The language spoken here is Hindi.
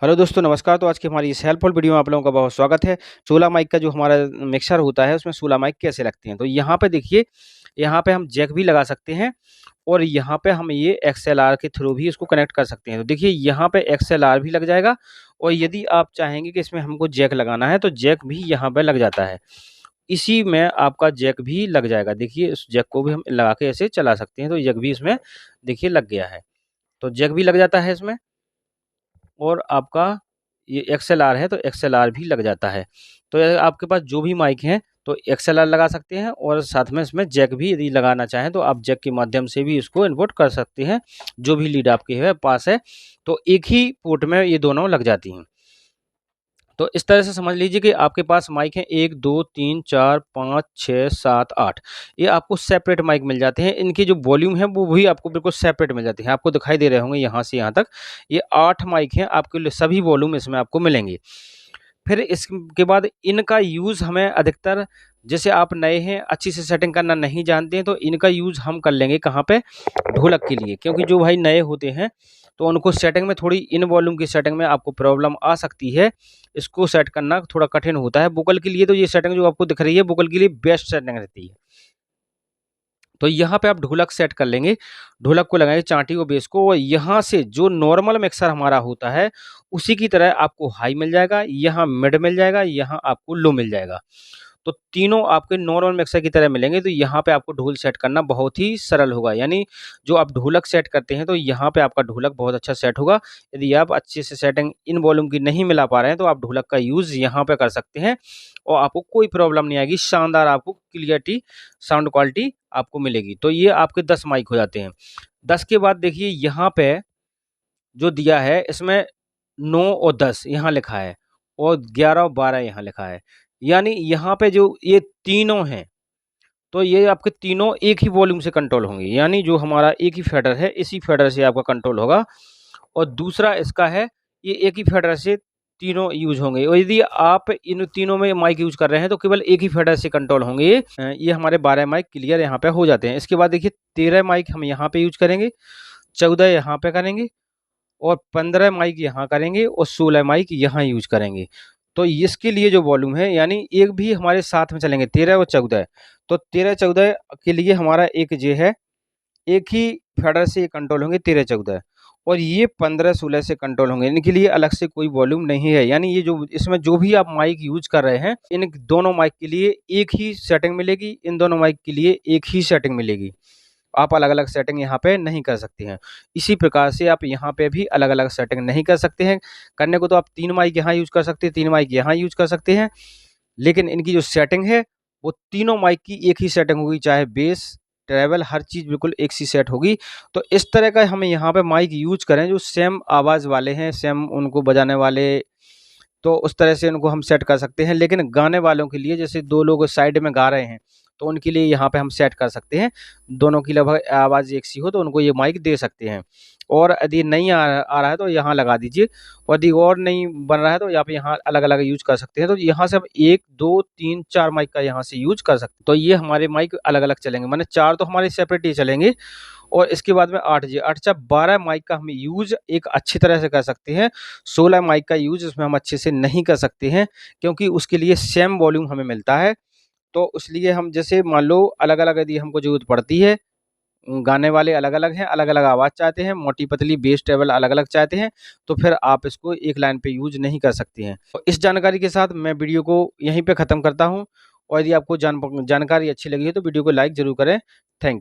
हेलो दोस्तों नमस्कार। तो आज की हमारी इस हेल्पफुल वीडियो में आप लोगों का बहुत स्वागत है। 16 माइक का जो हमारा मिक्सर होता है उसमें 16 माइक कैसे लगते हैं। तो यहाँ पे देखिए, यहाँ पे हम जैक भी लगा सकते हैं और यहाँ पे हम ये एक्सएलआर के थ्रू भी इसको कनेक्ट कर सकते हैं। तो देखिए यहाँ पे एक्सएलआर भी लग जाएगा और यदि आप चाहेंगे कि इसमें हमको जैक लगाना है तो जैक भी यहाँ पे लग जाता है। इसी में आपका जैक भी लग जाएगा। देखिए इस जैक को भी हम लगा के ऐसे चला सकते हैं। तो जैक भी इसमें देखिए लग गया है। तो जैक भी लग जाता है इसमें और आपका ये एक्सएलआर है तो एक्सएलआर भी लग जाता है। तो आपके पास जो भी माइक हैं तो एक्सएलआर लगा सकते हैं और साथ में इसमें जैक भी यदि लगाना चाहें तो आप जैक के माध्यम से भी इसको इनपुट कर सकते हैं। जो भी लीड आपके है पास है तो एक ही पोर्ट में ये दोनों लग जाती हैं। तो इस तरह से समझ लीजिए कि आपके पास माइक हैं 1 2 3 4 5 6 7 8। ये आपको सेपरेट माइक मिल जाते हैं। इनकी जो वॉल्यूम है वो भी आपको बिल्कुल सेपरेट मिल जाती है। आपको दिखाई दे रहे होंगे यहाँ से यहाँ तक ये 8 माइक हैं। आपके लिए सभी वॉल्यूम इसमें आपको मिलेंगे। फिर इसके बाद इनका यूज़ हमें अधिकतर, जैसे आप नए हैं अच्छी से सेटिंग करना नहीं जानते हैं तो इनका यूज़ हम कर लेंगे कहाँ पे, ढोलक के लिए। क्योंकि जो भाई नए होते हैं तो उनको सेटिंग में थोड़ी इन वॉल्यूम की सेटिंग में आपको प्रॉब्लम आ सकती है। इसको सेट करना थोड़ा कठिन होता है। वोकल के लिए तो ये सेटिंग जो आपको दिख रही है वोकल के लिए बेस्ट सेटिंग रहती है। तो यहाँ पे आप ढोलक सेट कर लेंगे, ढोलक को लगाएंगे चांटी और बेस को और यहाँ से जो नॉर्मल मिक्सर हमारा होता है उसी की तरह आपको हाई मिल जाएगा, यहाँ मिड मिल जाएगा, यहाँ आपको लो मिल जाएगा। तो तीनों आपके नॉर्मल मिक्सर की तरह मिलेंगे। तो यहाँ पे आपको ढोल सेट करना बहुत ही सरल होगा। यानी जो आप ढोलक सेट करते हैं तो यहाँ पे आपका ढोलक बहुत अच्छा सेट होगा। यदि आप अच्छे से सेटिंग इन वॉल्यूम की नहीं मिला पा रहे हैं तो आप ढोलक का यूज़ यहाँ पे कर सकते हैं और आपको कोई प्रॉब्लम नहीं आएगी। शानदार आपको क्लियरिटी, साउंड क्वालिटी आपको मिलेगी। तो ये आपके 10 माइक हो जाते हैं। 10 के बाद देखिए यहाँ पे जो दिया है इसमें 9 और 10 यहाँ लिखा है और 11 और 12 यहाँ लिखा है। यानी यहाँ पे जो ये तीनों हैं तो ये आपके तीनों एक ही वॉल्यूम से कंट्रोल होंगे। यानी जो हमारा एक ही फेडर है इसी फेडर से आपका कंट्रोल होगा और दूसरा इसका है ये एक ही फेडर से तीनों यूज होंगे। और यदि आप इन तीनों में माइक यूज कर रहे हैं तो केवल एक ही फेडर से कंट्रोल होंगे। ये हमारे 12 माइक क्लियर यहाँ पे हो जाते हैं। इसके बाद देखिए 13 माइक हम यहाँ पे यूज करेंगे, 14 यहाँ पे करेंगे और 15 माइक यहाँ करेंगे और 16 माइक यहाँ यूज करेंगे। तो इसके लिए जो वॉल्यूम है यानी एक भी हमारे साथ में चलेंगे 13 और 14। तो 13-14 के लिए हमारा एक ये है, एक ही फेडर से ये कंट्रोल होंगे 13-14 और ये 15-16 से कंट्रोल होंगे। इनके लिए अलग से कोई वॉल्यूम नहीं है। यानी ये जो इसमें जो भी आप माइक यूज कर रहे हैं इन दोनों माइक के लिए एक ही सेटिंग मिलेगी, इन दोनों माइक के लिए एक ही सेटिंग मिलेगी। आप अलग-अलग सेटिंग यहाँ पे नहीं कर सकते हैं। इसी प्रकार से आप यहाँ पे भी अलग-अलग सेटिंग नहीं कर सकते हैं। करने को तो आप 3 माइक यहाँ यूज़ कर सकते हैं, 3 माइक यहाँ यूज़ कर सकते हैं। लेकिन इनकी जो सेटिंग है वो तीनों माइक की एक ही सेटिंग होगी, चाहे बेस, ट्रेबल हर चीज़ बिल्कुल एक सी सेट होगी। तो इस तरह का हमें यहाँ पे माइक यूज़ करें जो सेम आवाज़ वाले हैं, सेम उनको बजाने वाले, तो उस तरह से उनको हम सेट कर सकते हैं। लेकिन गाने वालों के लिए जैसे 2 लोग साइड में गा रहे हैं तो उनके लिए यहाँ पे हम सेट कर सकते हैं। दोनों की लगभग आवाज़ एक सी हो तो उनको ये माइक दे सकते हैं। और यदि नहीं आ रहा है तो यहाँ लगा दीजिए और यदि और नहीं बन रहा है तो आप यहाँ अलग-अलग यूज़ कर सकते हैं। तो यहाँ से हम 1, 2, 3, 4 माइक का यहाँ से यूज़ कर सकते हैं। तो ये हमारे माइक अलग-अलग चलेंगे, माने 4 तो हमारे सेपरेट ही चलेंगे और इसके बाद में 8 जी 8 चा 12 माइक का हम यूज़ एक अच्छी तरह से कर सकते हैं। 16 माइक का यूज़ इसमें हम अच्छे से नहीं कर सकते हैं क्योंकि उसके लिए सेम वॉल्यूम हमें मिलता है। तो इसलिए हम जैसे मान लो अलग-अलग यदि हमको ज़रूरत पड़ती है, गाने वाले अलग-अलग हैं, अलग-अलग आवाज़ चाहते हैं, मोटी-पतली बेस ट्रेबल अलग-अलग चाहते हैं, तो फिर आप इसको एक लाइन पे यूज़ नहीं कर सकते हैं। तो इस जानकारी के साथ मैं वीडियो को यहीं पे ख़त्म करता हूँ और यदि आपको जानकारी अच्छी लगी है तो वीडियो को लाइक ज़रूर करें। थैंक